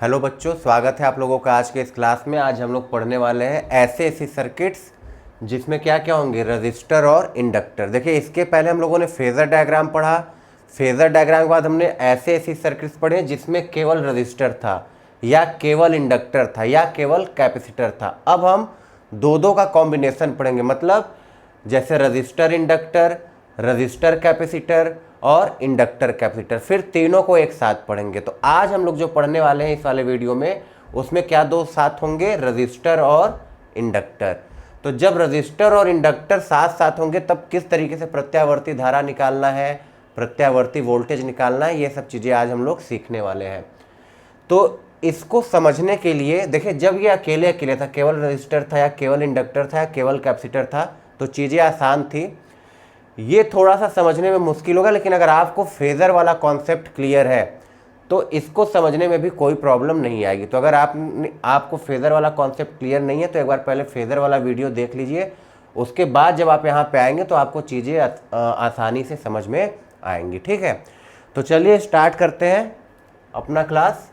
Hello बच्चों, स्वागत है आप लोगों का आज के इस क्लास में। आज हम लोग पढ़ने वाले हैं ऐसे सर्किट्स जिसमें क्या क्या होंगे, रजिस्टर और इंडक्टर। देखिए, इसके पहले हम लोगों ने फेजर डायग्राम पढ़ा। फेजर डायग्राम के बाद हमने ऐसे सर्किट्स पढ़े जिसमें केवल रजिस्टर था या केवल इंडक्टर था या केवल कैपेसिटर था। अब हम दो का कॉम्बिनेशन पढ़ेंगे, मतलब जैसे रजिस्टर इंडक्टर, रजिस्टर कैपेसिटर और इंडक्टर कैपेसिटर, फिर तीनों को एक साथ पढ़ेंगे। तो आज हम लोग जो पढ़ने वाले हैं इस वाले वीडियो में, उसमें क्या दो साथ होंगे, रजिस्टर और इंडक्टर। तो जब रजिस्टर और इंडक्टर साथ साथ होंगे तब किस तरीके से प्रत्यावर्ती धारा निकालना है, प्रत्यावर्ती वोल्टेज निकालना है, ये सब चीज़ें आज हम लोग सीखने वाले हैं। तो इसको समझने के लिए देखिए, जब ये अकेले अकेले था, केवल रजिस्टर था या केवल इंडक्टर था या केवल कैपेसिटर था, तो चीज़ें आसान थी। ये थोड़ा सा समझने में मुश्किल होगा, लेकिन अगर आपको फेज़र वाला कॉन्सेप्ट क्लियर है तो इसको समझने में भी कोई प्रॉब्लम नहीं आएगी। तो अगर आपको फेज़र वाला कॉन्सेप्ट क्लियर नहीं है तो एक बार पहले फेज़र वाला वीडियो देख लीजिए, उसके बाद जब आप यहाँ पे आएंगे तो आपको चीज़ें आसानी से समझ में आएंगी। ठीक है, तो चलिए स्टार्ट करते हैं अपना क्लास।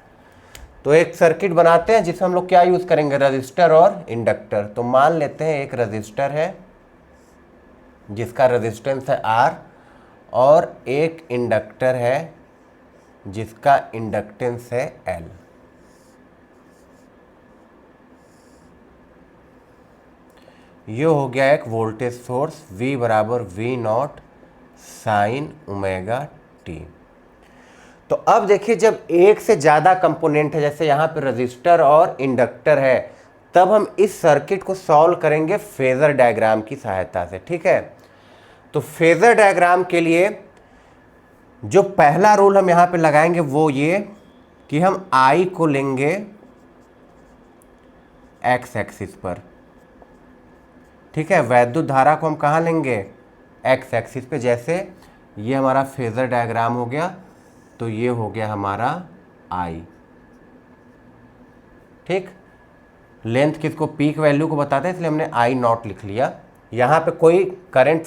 तो एक सर्किट बनाते हैं जिसमें हम लोग क्या यूज़ करेंगे, रजिस्टर और इंडक्टर। तो मान लेते हैं एक रजिस्टर है जिसका रेजिस्टेंस है R और एक इंडक्टर है जिसका इंडक्टेंस है L। ये हो गया एक वोल्टेज सोर्स V बराबर V not sine omega T. तो अब देखिए, जब एक से ज़्यादा कंपोनेंट है, जैसे यहाँ पे रजिस्टर और इंडक्टर है, तब हम इस सर्किट को सॉल्व करेंगे फेजर डायग्राम की सहायता से। ठीक है, तो फेजर डायग्राम के लिए जो पहला रूल हम यहाँ पे लगाएंगे वो ये कि हम I को लेंगे एक्स एक्सिस पर। ठीक है, वैद्युत धारा को हम कहाँ लेंगे, एक्स एक्सिस पे। जैसे ये हमारा फेजर डायग्राम हो गया, तो ये हो गया हमारा I। ठीक, लेंथ किसको, पीक वैल्यू को बताते हैं, इसलिए हमने I नॉट लिख लिया। यहाँ पे कोई करंट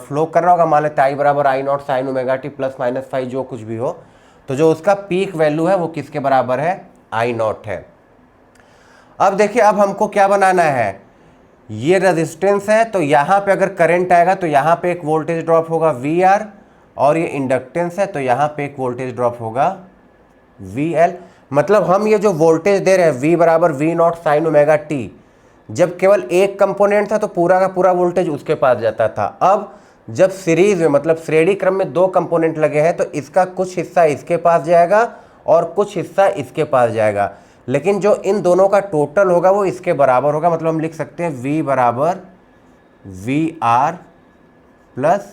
फ्लो कर रहा होगा, मान लेते आई बराबर i not sine omega T plus minus five, जो कुछ भी हो, तो जो उसका पीक वैल्यू है वो किसके बराबर है, आई नॉट है। अब देखिए, अब हमको क्या बनाना है, ये रेजिस्टेंस है, तो यहाँ पे अगर करंट आएगा तो यहाँ पे एक वोल्टेज ड्रॉप होगा VR, और ये इंडक्टेंस है तो यहाँ पे एक वोल्टेज ड्रॉप होगा VL। मतलब हम ये जो वोल्टेज दे रहे हैं V बराबर V not sine omega T, जब केवल एक कंपोनेंट था तो पूरा का पूरा वोल्टेज उसके पास जाता था। अब जब सीरीज में, मतलब श्रेणी क्रम में दो कंपोनेंट लगे हैं, तो इसका कुछ हिस्सा इसके पास जाएगा और कुछ हिस्सा इसके पास जाएगा, लेकिन जो इन दोनों का टोटल होगा वो इसके बराबर होगा। मतलब हम लिख सकते हैं V बराबर VR प्लस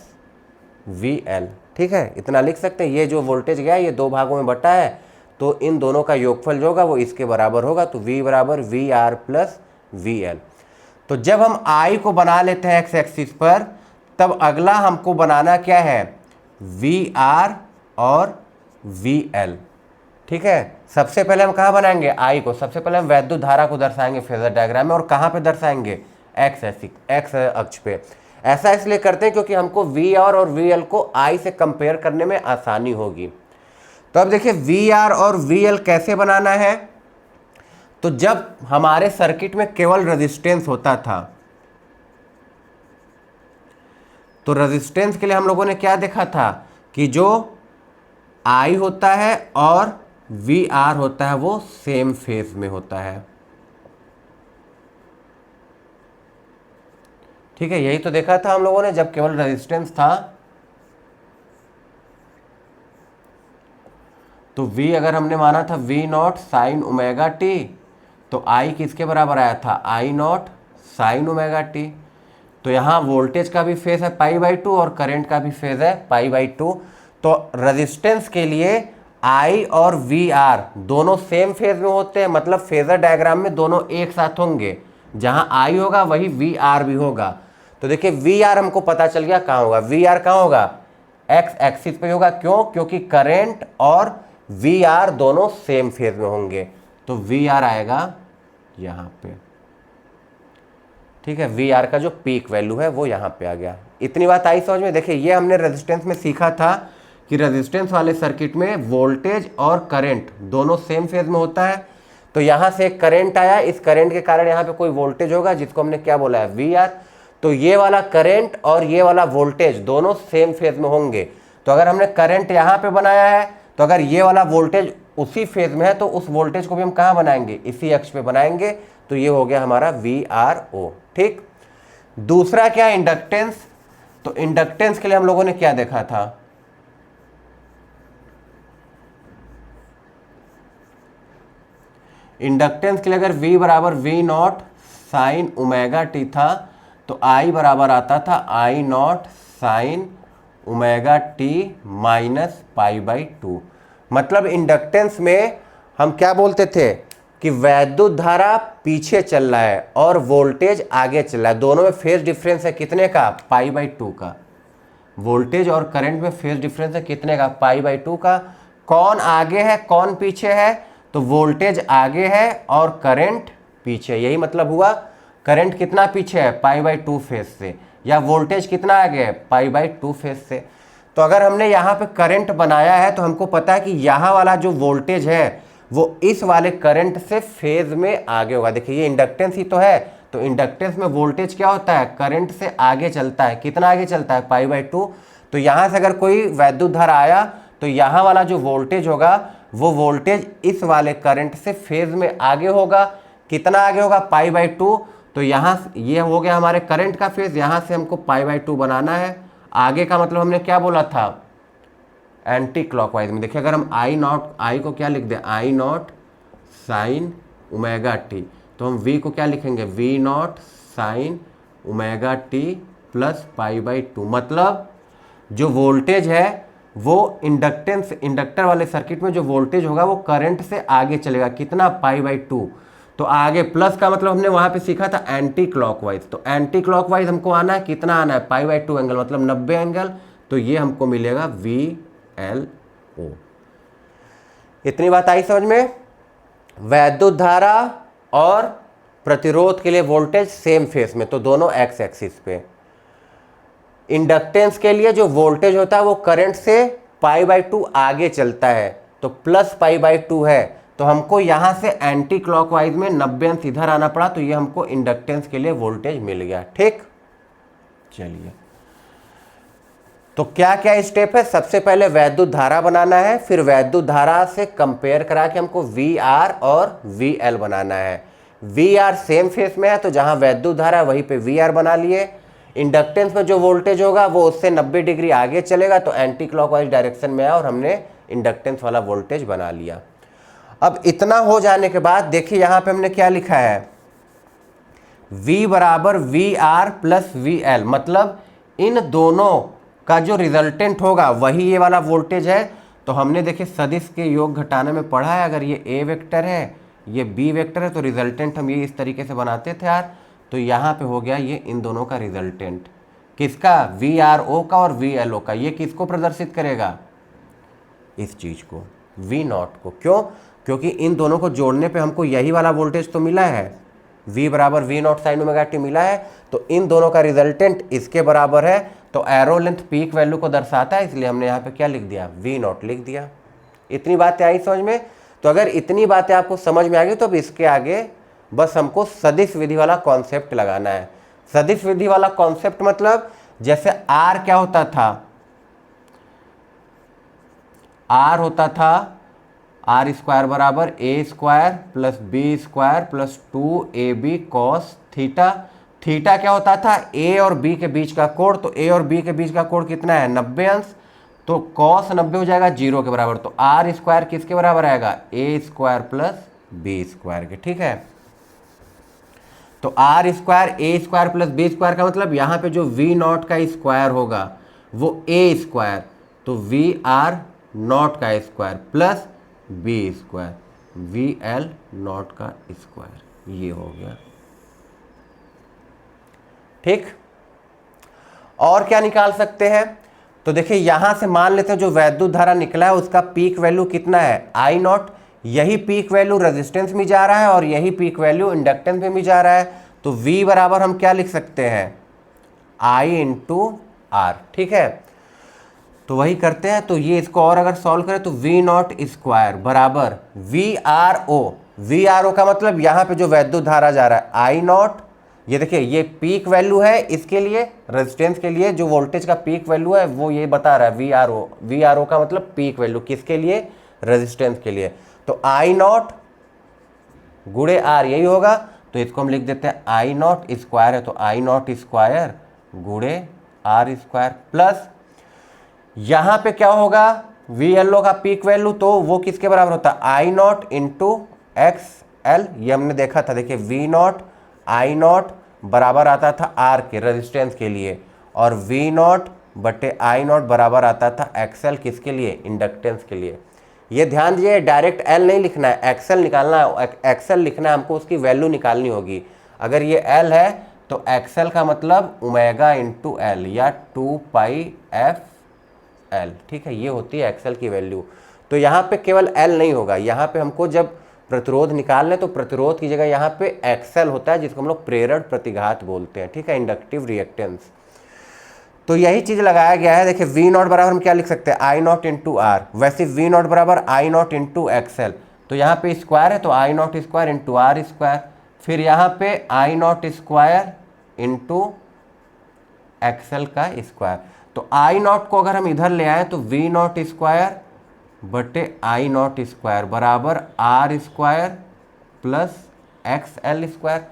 VL। ठीक है, इतना लिख सकते हैं। ये जो वोल्टेज गया ये दो भागों में बटा है, तो इन दोनों का योगफल जो होगा वो इसके बराबर होगा, तो V बराबर VR प्लस VL। तो जब हम I को बना लेते हैं एक्स एक्सिस पर, तब अगला हमको बनाना क्या है, VR और VL। ठीक है, सबसे पहले हम कहाँ बनाएंगे I को, सबसे पहले हम वैद्युत धारा को दर्शाएंगे फेजर डायग्राम में, और कहाँ पे दर्शाएंगे, एक्स अक्ष पे। ऐसा इसलिए करते हैं क्योंकि हमको VR और VL को I से कंपेयर करने में आसानी होगी। तो अब देखिए, VR और VL कैसे बनाना है। तो जब हमारे सर्किट में केवल रेजिस्टेंस होता था, तो रेजिस्टेंस के लिए हम लोगों ने क्या देखा था कि जो I होता है और VR होता है वो सेम फेज में होता है। ठीक है, यही तो देखा था हम लोगों ने जब केवल रेजिस्टेंस था। तो V अगर हमने माना था V not sine omega T, तो I किसके बराबर आया था, आई नॉट साइन ओमेगा टी। तो यहाँ वोल्टेज का भी फेज है π/2 और करंट का भी फेज है π/2। तो रेजिस्टेंस के लिए I और VR दोनों सेम फेज में होते हैं, मतलब फेजर डायग्राम में दोनों एक साथ होंगे। जहाँ I होगा वही VR भी होगा। तो देखिए, VR हमको पता चल गया कहाँ होगा, VR कहाँ होगा, एक्स एक्सिस पे होगा। क्यों, क्योंकि करंट और VR दोनों सेम फेज में होंगे, तो VR आएगा यहाँ पे। ठीक है, VR का जो पीक वैल्यू है वो यहाँ पे आ गया। इतनी बात आई समझ में। देखिए, ये हमने रेजिस्टेंस में सीखा था कि रेजिस्टेंस वाले सर्किट में वोल्टेज और करंट दोनों सेम फेज में होता है। तो यहाँ से एक करंट आया, इस करंट के कारण यहाँ पे कोई वोल्टेज होगा जिसको हमने क्या बोला है, वी आर। तो ये वाला करंट और ये वाला वोल्टेज दोनों सेम फेज में होंगे। तो अगर हमने करंट यहाँ पे बनाया है तो अगर ये वाला वोल्टेज उसी फेज में है तो उस वोल्टेज को भी हम कहाँ बनाएंगे, इसी अक्ष पे बनाएंगे। तो ये हो गया हमारा वी आर ओ। ठीक, दूसरा क्या, इंडक्टेंस। तो इंडक्टेंस के लिए हम लोगों ने क्या देखा था, इंडक्टेंस के लिए अगर V बराबर V not sine omega T था तो I बराबर आता था I not sine omega T minus pi by two. मतलब इंडक्टेंस में हम क्या बोलते थे कि वैद्युत धारा पीछे चल रहा है और वोल्टेज आगे चल रहा है, दोनों में फेज डिफरेंस है कितने का, पाई बाई टू का। वोल्टेज और करंट में फेज डिफरेंस है कितने का, पाई बाई टू का। कौन आगे है कौन पीछे है, तो वोल्टेज आगे है और करंट पीछे। यही मतलब हुआ, करंट कितना पीछे है, पाई बाई टू फेज से, या वोल्टेज कितना आगे है, पाई बाई टू फेज से। तो अगर हमने यहाँ पे करंट बनाया है तो हमको पता है कि यहाँ वाला जो वोल्टेज है वो इस वाले करंट से फेज में आगे होगा। देखिए ये इंडक्टेंस ही तो है, तो इंडक्टेंस में वोल्टेज क्या होता है, करंट से आगे चलता है। कितना आगे चलता है, पाई बाई टू। तो यहाँ से अगर कोई वैद्युत धारा आया तो यहाँ वाला जो वोल्टेज होगा वो वोल्टेज इस वाले करंट से फेज में आगे होगा। कितना आगे होगा, पाई बाई टू। तो यहाँ ये हो गया हमारे करंट का फेज, यहाँ से हमको पाई बाई टू बनाना है। आगे का मतलब हमने क्या बोला था, एंटी क्लॉकवाइज में। देखिए अगर हम आई नॉट, आई को क्या लिख दें, I not sine omega T, तो हम वी को क्या लिखेंगे, V not sine omega T plus pi by two. मतलब जो वोल्टेज है वो इंडक्टेंस, इंडक्टर वाले सर्किट में जो वोल्टेज होगा वो करंट से आगे चलेगा। कितना, पाई बाई टू। तो आगे प्लस का मतलब हमने वहां पे सीखा था एंटी क्लॉकवाइज। तो एंटी क्लॉकवाइज हमको आना है, कितना आना है, पाई बाई टू एंगल, मतलब 90 एंगल। तो ये हमको मिलेगा वी एल ओ। इतनी बात आई समझ में। वैद्युत धारा और प्रतिरोध के लिए वोल्टेज सेम फेस में, तो दोनों एक्स एक्सिस पे। इंडक्टेंस के लिए जो वोल्टेज होता है वो करंट से पाई बाई टू आगे चलता है, तो प्लस पाई बाई टू है। तो हमको यहां से एंटी क्लॉकवाइज में 90 अंश इधर आना पड़ा, तो ये हमको इंडक्टेंस के लिए वोल्टेज मिल गया। ठीक, चलिए तो क्या क्या स्टेप है, सबसे पहले वैद्युत धारा बनाना है, फिर वैद्युत धारा से कंपेयर करा के हमको वी आर और वी एल बनाना है। वी आर सेम फेस में है तो जहां वैद्युत धारा है वहीं पे वी आर बना लिए। इंडक्टेंस में जो वोल्टेज होगा वो उससे 90 डिग्री आगे चलेगा, तो एंटी क्लॉकवाइज डायरेक्शन में आया और हमने इंडक्टेंस वाला वोल्टेज बना लिया। अब इतना हो जाने के बाद देखिए यहां पे हमने क्या लिखा है, V बराबर V R plus V L. मतलब इन दोनों का जो रिजल्टेंट होगा वही ये वाला वोल्टेज है। तो हमने देखिए सदिश के योग घटाने में पढ़ा है, अगर ये A वेक्टर है ये B वेक्टर है तो रिजल्टेंट हम ये इस तरीके से बनाते थे यार। तो यहाँ पे हो गया ये इन दोनों का रिजल्टेंट, किसका, वी आर ओ का और वी एल ओ का। ये किसको प्रदर्शित करेगा, इस चीज को, वी नॉट को। क्यों, क्योंकि इन दोनों को जोड़ने पे हमको यही वाला वोल्टेज तो मिला है, V बराबर V not sine omega T मिला है। तो इन दोनों का रिजल्टेंट इसके बराबर है, तो एरो लेंथ पीक वैल्यू को दर्शाता है, इसलिए हमने यहाँ पे क्या लिख दिया, वी नॉट लिख दिया। इतनी बातें आई समझ में। तो अगर इतनी बातें आपको समझ में आ गई तो अब इसके आगे बस हमको सदिश विधि वाला कॉन्सेप्ट लगाना है। सदिश विधि वाला कॉन्सेप्ट मतलब जैसे R क्या होता था, R होता था आर स्क्वायर बराबर a square plus B square plus 2ab cos theta. Theta क्या होता था, ए और बी के बीच का कोण। तो ए और बी के बीच का कोण कितना है, 90 अंश। तो कॉस 90 हो जाएगा 0 के बराबर। तो आर स्क्वायर किसके बराबर आएगा, A square plus B square के। ठीक है, तो R square A square plus B square का मतलब यहाँ पे जो वी नॉट का स्क्वायर होगा वो ए स्क्वायर, तो वी आर नॉट का square plus B square V L not का स्क्वायर, ये हो गया। ठीक, और क्या निकाल सकते हैं, तो देखिए यहां से मान लेते हैं जो वैद्युत धारा निकला है उसका पीक वैल्यू कितना है, आई नॉट। यही पीक वैल्यू रेजिस्टेंस में जा रहा है और यही पीक वैल्यू इंडक्टेंस में भी जा रहा है। तो V बराबर हम क्या लिख सकते हैं, I इंटू आर। ठीक है, तो वही करते हैं। तो ये इसको और अगर सॉल्व करें तो वी नॉट स्क्वायर बराबर वी आर ओ का मतलब यहाँ पे जो वैद्युत धारा जा रहा है आई नॉट, ये देखिए ये पीक वैल्यू है इसके लिए, रेजिस्टेंस के लिए जो वोल्टेज का पीक वैल्यू है वो ये बता रहा है वी आर ओ का मतलब पीक वैल्यू किसके लिए, रेजिस्टेंस के लिए। तो आई नॉट गुणे आर यही होगा, तो इसको हम लिख देते हैं आई नॉट स्क्वायर है तो आई नॉट स्क्वायर गुणे आर स्क्वायर प्लस यहां पे क्या होगा वी एल ओ का पीक वैल्यू, तो वो किसके बराबर होता है i not into x L, ये हमने देखा था। देखिए वी नॉट आई नॉट बराबर आता था आर के रेजिस्टेंस के लिए, और वी नॉट बटे आई नॉट बराबर आता था एक्सएल किसके लिए, इंडक्टेंस के लिए। ये ध्यान दीजिए डायरेक्ट एल नहीं लिखना है, एक्सएल निकालना है, एक्सएल लिखना है हमको, उसकी वैल्यू निकालनी होगी। अगर ये एल है तो एक्सएल का मतलब ओमेगा इंटू एल या 2 पाई एफ एल, ठीक है, ये होती है एक्सएल की वैल्यू। तो यहाँ पे केवल एल नहीं होगा, यहाँ पे हमको जब प्रतिरोध निकाल लें तो प्रतिरोध की जगह यहाँ पे एक्सएल होता है जिसको हम लोग प्रेरण प्रतिघात बोलते हैं, ठीक है, इंडक्टिव रिएक्टेंस। तो यही चीज लगाया गया है। देखिए वी नॉट बराबर हम क्या लिख सकते हैं आई नॉट इंटू आर, वैसे वी नॉट बराबर आई नॉट इंटू एक्सएल, तो यहाँ पे स्क्वायर है तो आई not square into R square, फिर यहाँ पे i not square into XL का स्क्वायर। तो आई नॉट को अगर हम इधर ले आए तो वी नॉट स्क्वायर बटे आई नॉट स्क्वायर बराबर R square plus X L square.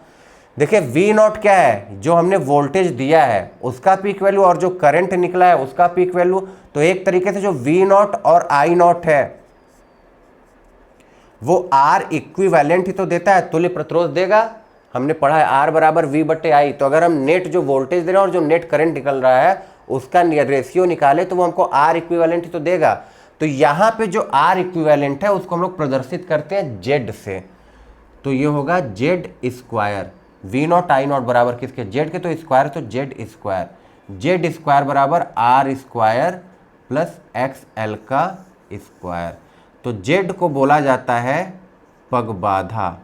देखिए वी नॉट क्या है, जो हमने वोल्टेज दिया है उसका पीक वैल्यू और जो करंट निकला है उसका पीक वैल्यू। तो एक तरीके से जो वी नॉट और आई नॉट है वो आर इक्विवेलेंट ही तो देता है, तुल्य प्रतिरोध देगा। हमने पढ़ा है आर बराबर वी बटे आई, तो अगर हम नेट जो वोल्टेज दे रहे हैं और जो नेट करंट निकल रहा है उसका रेशियो निकाले तो वो हमको आर इक्विवेलेंट ही तो देगा। तो यहाँ पे जो आर इक्विवेलेंट है उसको हम लोग प्रदर्शित करते हैं जेड से, तो ये होगा Z square. V not I not बराबर किसके, जेड के, तो स्क्वायर तो जेड स्क्वायर, जेड स्क्वायर बराबर R square plus X L का स्क्वायर। तो जेड को बोला जाता है पगबाधा,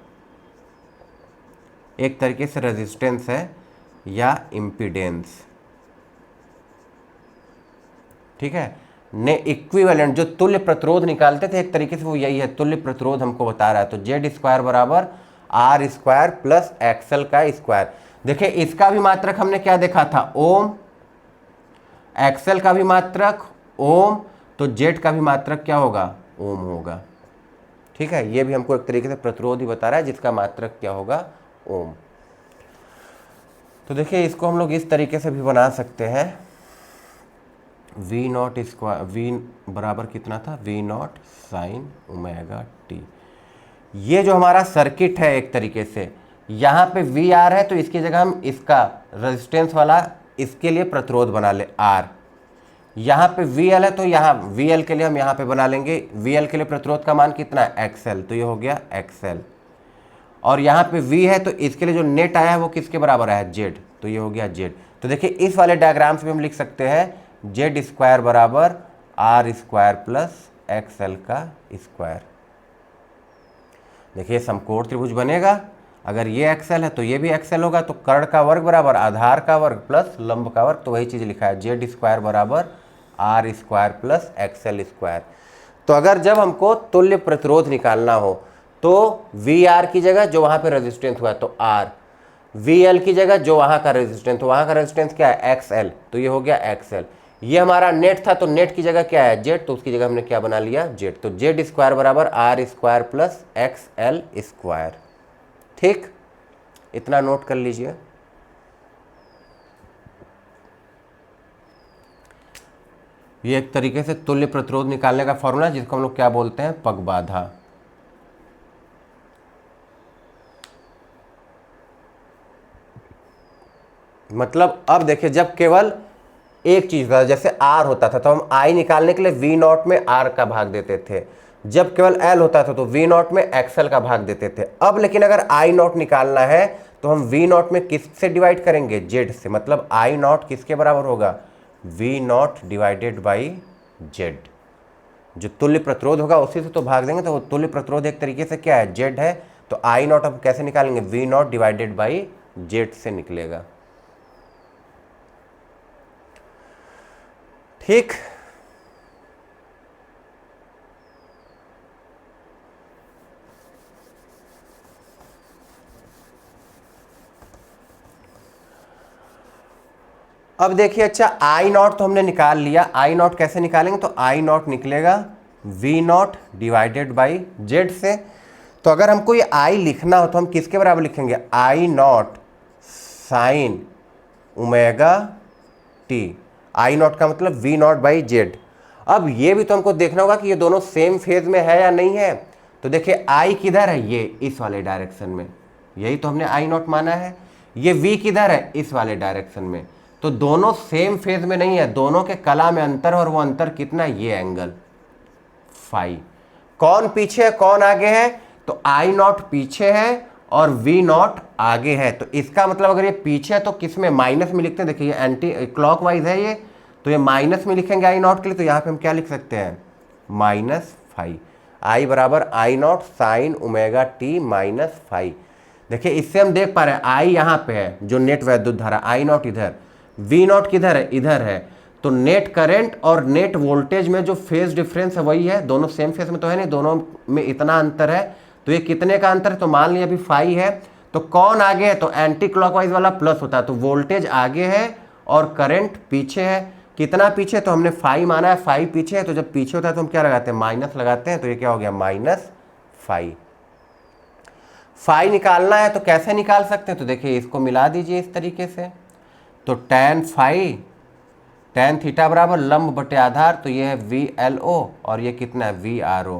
एक तरीके से रेजिस्टेंस है या इम्पीडेंस, ठीक है। ने इक्विवेलेंट जो तुल्य प्रतिरोध निकालते थे एक तरीके से वो यही है, तुल्य प्रतिरोध हमको बता रहा है। तो जेड स्क्वायर बराबर आर स्क्वायर प्लस एक्सएल का स्क्वायर। देखिए इसका भी मात्रक हमने क्या देखा था, ओम, एक्सएल का भी मात्रक ओम, तो जेड का भी मात्रक क्या होगा, ओम होगा, ठीक है। ये भी हमको एक तरीके से प्रतिरोध ही बता रहा है जिसका मात्रक क्या होगा, ओम। तो देखिए इसको हम लोग इस तरीके से भी बना सकते हैं, वी नॉट स्क्वायर, वी बराबर कितना था, V not sine omega T. ये जो हमारा सर्किट है एक तरीके से, यहाँ पे वी आर है तो इसकी जगह हम इसका रेजिस्टेंस वाला इसके लिए प्रतिरोध बना ले आर। यहाँ पे वी एल है तो यहाँ वी एल के लिए हम यहाँ पे बना लेंगे, वी एल के लिए प्रतिरोध का मान कितना है, एक्सएल, तो ये हो गया एक्सएल। और यहाँ पे वी है तो इसके लिए जो नेट आया है वो किसके बराबर है, जेड, तो ये हो गया जेड। तो देखिए इस वाले डायग्राम से हम लिख सकते हैं जेड स्क्वायर बराबर आर स्क्वायर प्लस एक्सएल का स्क्वायर। देखिए समकोण त्रिभुज बनेगा, अगर ये एक्सएल है तो ये भी एक्सएल होगा, तो कर्ण का वर्ग बराबर आधार का वर्ग प्लस लंब का वर्ग, तो वही चीज़ लिखा है जेड स्क्वायर बराबर R square plus XL square. तो अगर जब हमको तुल्य प्रतिरोध निकालना हो तो वी आर की जगह जो वहाँ पे रेजिस्टेंस हुआ है तो आर, वी एल की जगह जो वहाँ का रेजिस्टेंस, तो वहाँ का रेजिस्टेंस क्या है, एक्सएल, तो ये हो गया एक्सएल। ये हमारा नेट था तो नेट की जगह क्या है, जेड, तो उसकी जगह हमने क्या बना लिया, जेड। तो जेड स्क्वायर बराबर R square plus X L square, ठीक, इतना नोट कर लीजिए। ये एक तरीके से तुल्य प्रतिरोध निकालने का फॉर्मूला जिसको हम लोग क्या बोलते हैं, पगबाधा। मतलब अब देखिए जब केवल एक चीज था, जैसे आर होता था तो हम आई निकालने के लिए वी नॉट में आर का भाग देते थे, जब केवल एल होता था तो वी नॉट में एक्सएल का भाग देते थे। अब लेकिन अगर आई नॉट निकालना है तो हम वी नॉट में किससे डिवाइड करेंगे, जेड से, मतलब आई नॉट किसके बराबर होगा, V not divided by Z. जो तुल्य प्रतिरोध होगा उसी से तो भाग देंगे, तो वो तुल्य प्रतिरोध एक तरीके से क्या है, जेड है। तो आई नॉट अब कैसे निकालेंगे, V not divided by Z से निकलेगा, ठीक। अब देखिए, अच्छा आई नॉट तो हमने निकाल लिया, आई नॉट कैसे निकालेंगे, तो आई नॉट निकलेगा V not divided by Z से। तो अगर हमको ये आई लिखना हो तो हम किसके बराबर लिखेंगे, i not sine omega t. I naught का मतलब वी नॉट बाई जेड। अब ये भी तो हमको देखना होगा कि ये दोनों सेम फेज में है या नहीं है। तो देखिए आई किधर है, ये इस वाले डायरेक्शन में, यही तो हमने आई नॉट माना है। ये वी किधर है, इस वाले डायरेक्शन में। तो दोनों सेम फेज में नहीं है, दोनों के कला में अंतर, और वो अंतर कितना है, ये एंगल फाई। कौन पीछे है कौन आगे है, तो आई नॉट पीछे है और वी नॉट आगे है। तो इसका मतलब अगर ये पीछे है तो किस में, माइनस में लिखते हैं। देखिए ये एंटी क्लॉकवाइज है ये, तो ये माइनस में लिखेंगे आई नॉट के लिए। तो यहाँ पे हम क्या लिख सकते हैं, माइनस फाई। आई बराबर i not sine omega T minus phi. देखिए इससे हम देख पा रहे हैं आई यहाँ पे है जो नेट वैद्युत धारा, आई नॉट इधर, वी नॉट किधर है, इधर है। तो नेट करंट और नेट वोल्टेज में जो फेज डिफरेंस है वही है, दोनों सेम फेज में तो है नहीं, दोनों में इतना अंतर है। तो ये कितने का अंतर है, तो मान लिया अभी फाई है। तो कौन आगे है, तो एंटी क्लॉकवाइज वाला प्लस होता है, तो वोल्टेज आगे है और करंट पीछे है। कितना पीछे, तो हमने फाई माना है, फाई पीछे है। तो जब पीछे होता है तो हम क्या लगाते हैं, माइनस लगाते हैं। तो ये क्या हो गया, माइनस फाई। फाई निकालना है तो कैसे निकाल सकते हैं, तो देखिए इसको मिला दीजिए इस तरीके से। तो टेन फाई टेन थीटा बराबर लंब बटे आधार, तो ये है वी एल ओ और ये कितना है, वी आर ओ।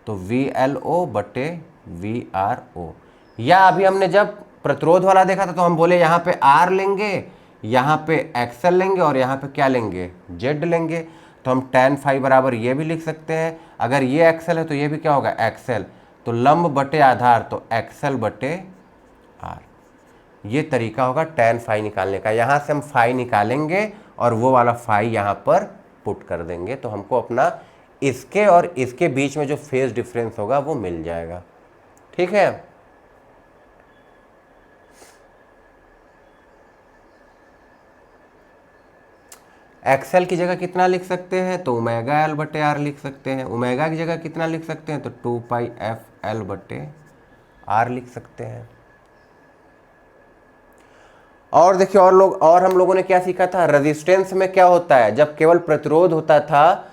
तो वी एल ओ बटे वी आर ओ। या अभी हमने जब प्रतिरोध वाला देखा था तो हम बोले यहाँ पे आर लेंगे, यहाँ पे एक्सएल लेंगे और यहाँ पे क्या लेंगे, जेड लेंगे। तो हम टेन फाई बराबर ये भी लिख सकते हैं, अगर ये एक्सएल है तो ये भी क्या होगा, एक्सएल। तो लंब बटे आधार, तो एक्सएल बटे आर। ये तरीका होगा टेन फाई निकालने का। यहाँ से हम फाई निकालेंगे और वो वाला फाई यहाँ पर पुट कर देंगे, तो हमको अपना इसके और इसके बीच में जो फेज डिफरेंस होगा वो मिल जाएगा। ठीक है, एक्सएल की जगह कितना लिख सकते हैं, तो ओमेगा एल बटे आर लिख सकते हैं। ओमेगा की जगह कितना लिख सकते हैं, तो 2 पाई एफ एल बटे आर लिख सकते हैं। और देखिए और हम लोगों ने क्या सीखा था, रेजिस्टेंस में क्या होता है, जब केवल प्रतिरोध होता था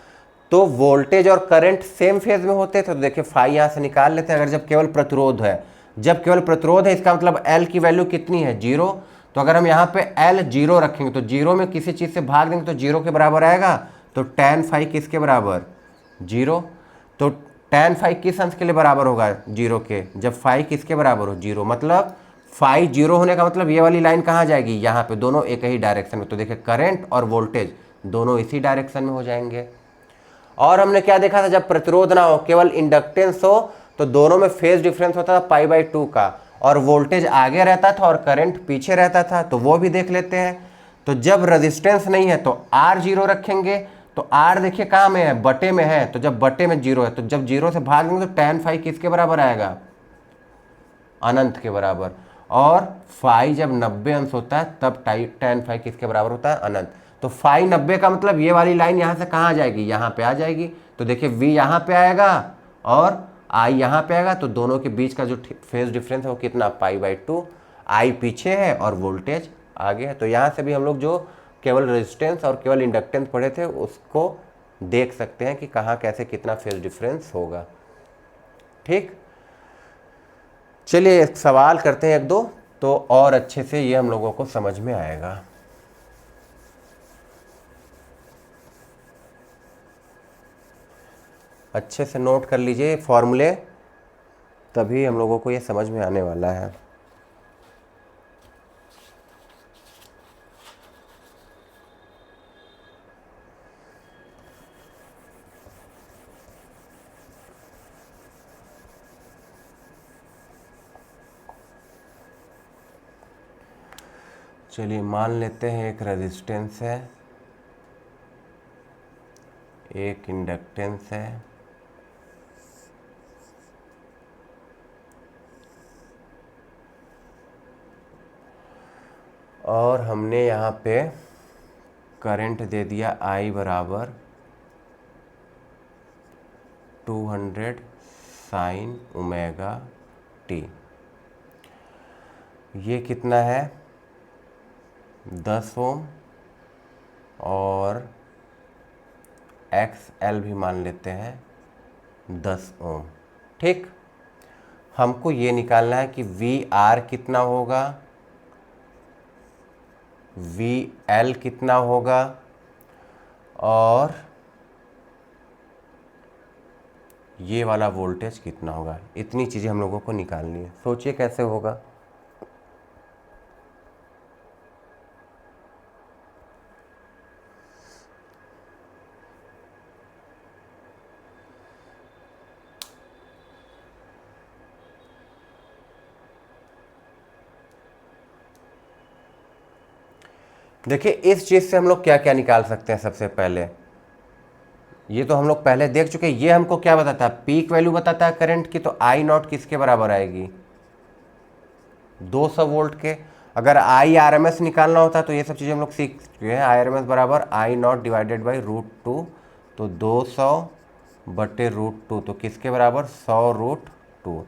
तो वोल्टेज और करंट सेम फेज में होते थे। तो देखिए फाई यहाँ से निकाल लेते हैं, अगर जब केवल प्रतिरोध है, जब केवल प्रतिरोध है इसका मतलब एल की वैल्यू कितनी है, जीरो। तो अगर हम यहाँ पे एल जीरो रखेंगे तो जीरो में किसी चीज़ से भाग देंगे तो जीरो के बराबर आएगा। तो टेन फाई किसके बराबर, जीरो। तो टेन फाई किस अंश के लिए बराबर होगा, जीरो के, जब फाई किसके बराबर हो, जीरो। मतलब फाई जीरो होने का मतलब ये वाली लाइन कहाँ जाएगी, यहाँ पे, दोनों एक ही डायरेक्शन में। तो देखिए करंट और वोल्टेज दोनों इसी डायरेक्शन में हो जाएंगे। और हमने क्या देखा था, जब प्रतिरोध ना हो केवल इंडक्टेंस हो तो दोनों में फेज डिफरेंस होता था पाई बाई 2 का, और वोल्टेज आगे रहता था और करंट पीछे रहता था। तो वो भी देख लेते हैं। तो जब रेजिस्टेंस नहीं है तो आर जीरो रखेंगे। तो आर देखिए कहाँ में है, बटे में है। तो जब बटे में जीरो है तो जब जीरो से भाग देंगे तो टेन फाई किसके बराबर आएगा, अनंत के बराबर। और फाई जब 90 अंश होता है तब टेन फाई किसके बराबर होता है, अनंत। तो फाई 90 का मतलब ये वाली लाइन यहाँ से कहाँ जाएगी, यहाँ पे आ जाएगी। तो देखिए वी यहाँ पे आएगा और आई यहाँ पे आएगा। तो दोनों के बीच का जो फेज डिफरेंस है वो कितना, पाई बाई 2। आई पीछे है और वोल्टेज आगे है। तो यहाँ से भी हम लोग जो केवल रेजिस्टेंस और केवल इंडक्टेंस पढ़े थे उसको देख सकते हैं कि कहाँ कैसे कितना फेज डिफरेंस होगा। ठीक, चलिए एक सवाल करते हैं एक दो, तो और अच्छे से ये हम लोगों को समझ में आएगा। अच्छे से नोट कर लीजिए फॉर्मूले, तभी हम लोगों को ये समझ में आने वाला है। चलिए मान लेते हैं एक रेजिस्टेंस है, एक इंडक्टेंस है, और हमने यहाँ पे करंट दे दिया I बराबर 200 साइन ओमेगा टी। ये कितना है, 10 ओम और XL भी मान लेते हैं 10 ओम। ठीक, हमको ये निकालना है कि VR कितना होगा, VL कितना होगा और ये वाला वोल्टेज कितना होगा। इतनी चीज़ें हम लोगों को निकालनी है। सोचिए कैसे होगा। देखिए इस चीज़ से हम लोग क्या क्या निकाल सकते हैं। सबसे पहले ये तो हम लोग पहले देख चुके हैं। ये हमको क्या बताता है, पीक वैल्यू बताता है करंट की। तो आई नॉट किसके बराबर आएगी, 200 वोल्ट के। अगर आई आर एम एस निकालना होता तो ये सब चीज़ें हम लोग सीख चुके हैं। आई आर एम एस बराबर आई नॉट डिवाइडेड बाई √2। तो 200/√2 तो किसके बराबर, 100√2।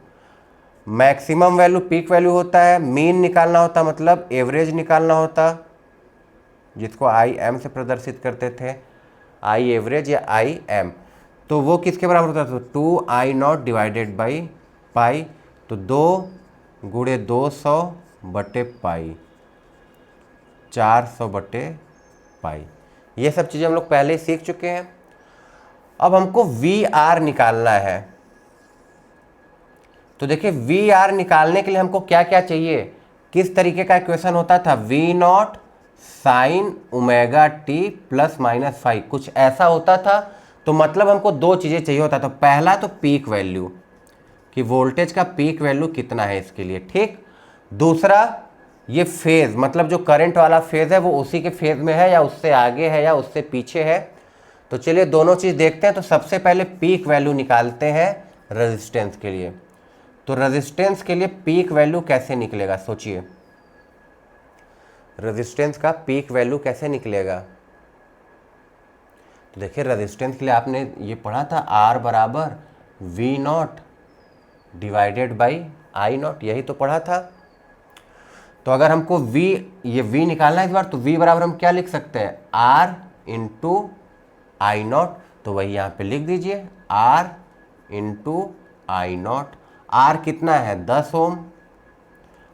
मैक्सिमम वैल्यू पीक वैल्यू होता है, मीन निकालना होता मतलब एवरेज निकालना होता, जिसको आई एम से प्रदर्शित करते थे, आई एवरेज या आई एम। तो वो किसके बराबर होता था, 2I0 डिवाइडेड बाई पाई। तो 2×200/पाई, 400/पाई। ये सब चीज़ें हम लोग पहले ही सीख चुके हैं। अब हमको VR निकालना है। तो देखिए VR निकालने के लिए हमको क्या क्या चाहिए, किस तरीके का इक्वेशन होता था, V0 sin ωt ±φ, कुछ ऐसा होता था। तो मतलब हमको दो चीज़ें चाहिए होता था। पहला तो पीक वैल्यू, कि वोल्टेज का पीक वैल्यू कितना है इसके लिए। ठीक, दूसरा ये फेज, मतलब जो करंट वाला फेज है वो उसी के फेज में है या उससे आगे है या उससे पीछे है। तो चलिए दोनों चीज़ देखते हैं। तो सबसे पहले पीक वैल्यू निकालते हैं रेजिस्टेंस के लिए। तो रेजिस्टेंस के लिए पीक वैल्यू कैसे निकलेगा, सोचिए रेजिस्टेंस का पीक वैल्यू कैसे निकलेगा। तो देखिए रेजिस्टेंस के लिए आपने ये पढ़ा था, R बराबर V0 डिवाइडेड बाई I0, यही तो पढ़ा था। तो अगर हमको ये V निकालना है इस बार, तो V बराबर हम क्या लिख सकते हैं, R इंटू I0। तो वही यहाँ पे लिख दीजिए, R इंटू I0। R कितना है, 10 ओम।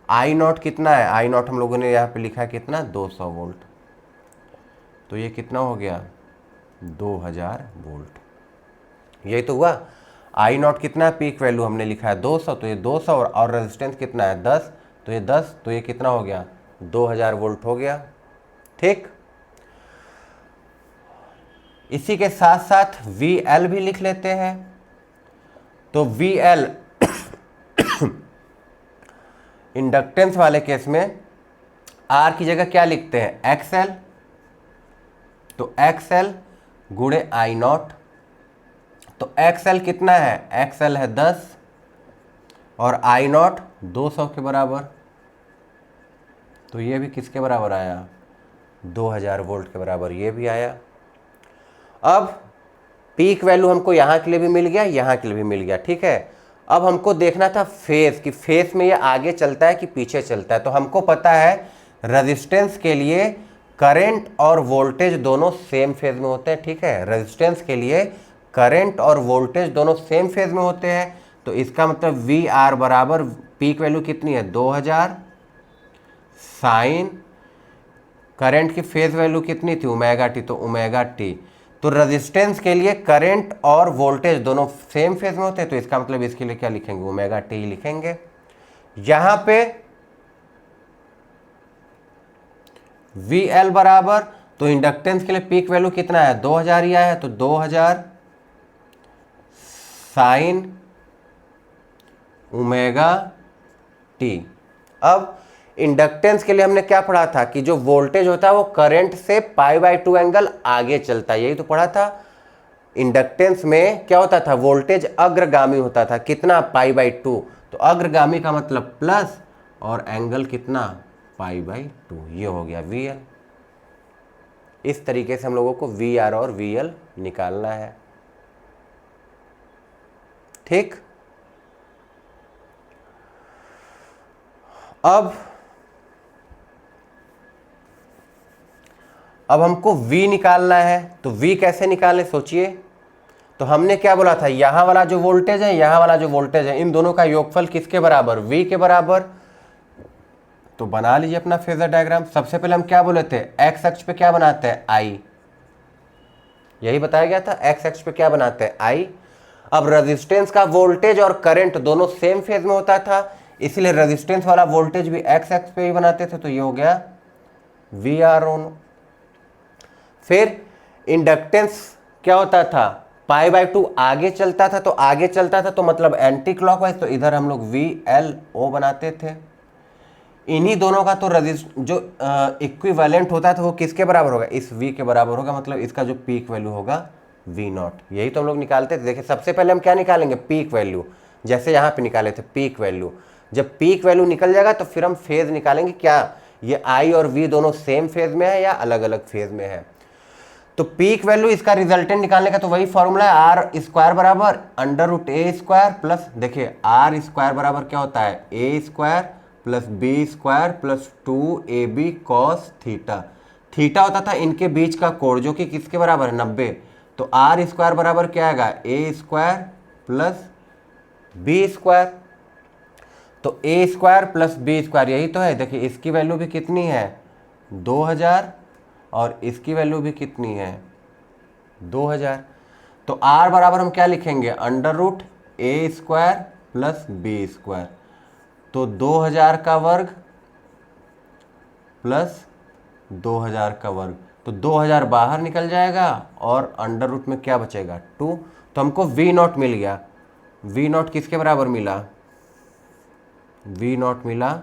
I0 कितना है, I0 हम लोगों ने यहाँ पे लिखा है कितना, 200 वोल्ट। तो ये कितना हो गया, 2000 वोल्ट। यही तो हुआ। I0 कितना है, पीक वैल्यू हमने लिखा है 200, तो ये 200 और रेजिस्टेंस कितना है 10, तो ये 10, तो ये कितना हो गया, 2000 वोल्ट हो गया। ठीक, इसी के साथ साथ VL भी लिख लेते हैं। तो VL इंडक्टेंस वाले केस में R की जगह क्या लिखते हैं, XL। तो XL गुणे I0। तो XL कितना है, XL है 10 और I0 200 के बराबर। तो ये भी किसके बराबर आया, 2000 वोल्ट के बराबर ये भी आया। अब पीक वैल्यू हमको यहाँ के लिए भी मिल गया, यहाँ के लिए भी मिल गया। ठीक है, अब हमको देखना था फेज, कि फेज में ये आगे चलता है कि पीछे चलता है। तो हमको पता है रेजिस्टेंस के लिए करंट और वोल्टेज दोनों सेम फेज में होते हैं। ठीक है, रेजिस्टेंस के लिए करंट और वोल्टेज दोनों सेम फेज में होते हैं। तो इसका मतलब VR बराबर पीक वैल्यू कितनी है, 2000 साइन करंट की फेज वैल्यू कितनी थी, ωt, तो ωt। तो रेजिस्टेंस के लिए करंट और वोल्टेज दोनों सेम फेज में होते हैं। तो इसका मतलब इसके लिए क्या लिखेंगे, ωt ही लिखेंगे। यहां पे VL बराबर, तो इंडक्टेंस के लिए पीक वैल्यू कितना है, 2000 ही आया है। तो 2000 साइन ωt। अब इंडक्टेंस के लिए हमने क्या पढ़ा था, कि जो वोल्टेज होता है वो करंट से π/2 एंगल आगे चलता है, यही तो पढ़ा था। इंडक्टेंस में क्या होता था, वोल्टेज अग्रगामी होता था, कितना, π/2। तो अग्रगामी का मतलब प्लस और एंगल कितना, π/2। ये हो गया VL। इस तरीके से हम लोगों को VR और VL निकालना है। ठीक, अब हमको V निकालना है, तो V कैसे निकालें सोचिए। तो हमने क्या बोला था, यहाँ वाला जो वोल्टेज है, यहाँ वाला जो वोल्टेज है, इन दोनों का योगफल किसके बराबर, V के बराबर। तो बना लीजिए अपना फेजर डायग्राम। सबसे पहले हम क्या बोले थे, एक्स अक्ष पे क्या बनाते हैं, I, यही बताया गया था, एक्स अक्ष पे क्या बनाते हैं, I। अब रेजिस्टेंस का वोल्टेज और करंट दोनों सेम फेज में होता था, इसलिए रेजिस्टेंस वाला वोल्टेज भी एक्स अक्ष पे ही बनाते थे, तो ये हो गया VR ऑन। फिर इंडक्टेंस क्या होता था, π/2 आगे चलता था, तो आगे चलता था तो मतलब एंटी क्लॉकवाइज, तो इधर हम लोग VLO बनाते थे। इन्हीं दोनों का तो जो इक्विवेलेंट होता था वो किसके बराबर होगा, इस V के बराबर होगा, मतलब इसका जो पीक वैल्यू होगा V0। यही तो हम लोग निकालते थे। देखिए सबसे पहले हम क्या निकालेंगे, पीक वैल्यू, जैसे यहाँ पे निकाले थे पीक वैल्यू। जब पीक वैल्यू निकल जाएगा तो फिर हम फेज निकालेंगे, क्या ये I और V दोनों सेम फेज में है या अलग अलग फेज में है। तो पीक वैल्यू इसका रिजल्टेंट निकालने का तो वही फॉर्मूला है, आर स्क्वायर बराबर √a² प्लस, देखिए आर स्क्वायर बराबर क्या होता है, a² plus b² plus 2ab cos theta. Theta होता था इनके बीच का कोण जो कि किसके बराबर है, 90। तो आर स्क्वायर बराबर क्या आएगा, a² प्लस b²। तो a² प्लस b², यही तो है। देखिए इसकी वैल्यू भी कितनी है, 2000, और इसकी वैल्यू भी कितनी है, 2000। तो r बराबर हम क्या लिखेंगे, √a² प्लस b²। तो 2000 का वर्ग प्लस 2000 का वर्ग, तो 2000 बाहर निकल जाएगा और अंडर रूट में क्या बचेगा, 2। तो हमको V0 मिल गया। V0 किसके बराबर मिला, V0 मिला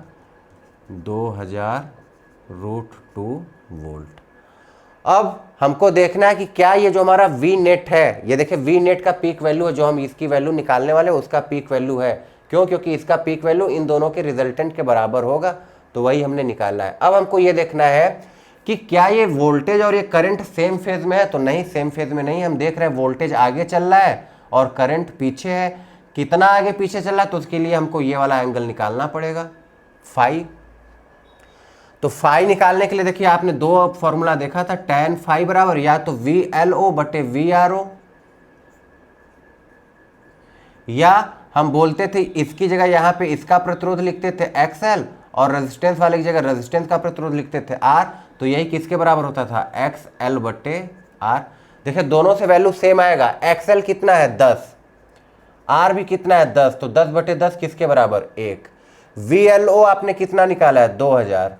2000√2 वोल्ट। अब हमको देखना है कि क्या ये जो हमारा V नेट है, ये देखिए V नेट का पीक वैल्यू है, जो हम इसकी वैल्यू निकालने वाले उसका पीक वैल्यू है। क्यों, क्योंकि इसका पीक वैल्यू इन दोनों के रिजल्टेंट के बराबर होगा, तो वही हमने निकालना है। अब हमको ये देखना है कि क्या ये वोल्टेज और ये करंट सेम फेज में है, तो नहीं, सेम फेज में नहीं। हम देख रहे हैं वोल्टेज आगे चल रहा है और करंट पीछे है। कितना आगे पीछे चल रहा है, तो उसके लिए हमको ये वाला एंगल निकालना पड़ेगा, फाई। तो फाई निकालने के लिए देखिए आपने दो फॉर्मूला देखा था, tan फाई बराबर या तो VLO बटे VRO, या हम बोलते थे इसकी जगह यहाँ पे इसका प्रतिरोध लिखते थे XL और रेजिस्टेंस वाले की जगह रेजिस्टेंस का प्रतिरोध लिखते थे R। तो यही किसके बराबर होता था, XL बटे R। देखिए दोनों से वैल्यू सेम आएगा। XL कितना है, 10, R भी कितना है, 10, तो 10 बटे 10 किसके बराबर, 1। VLO आपने कितना निकाला है, 2000।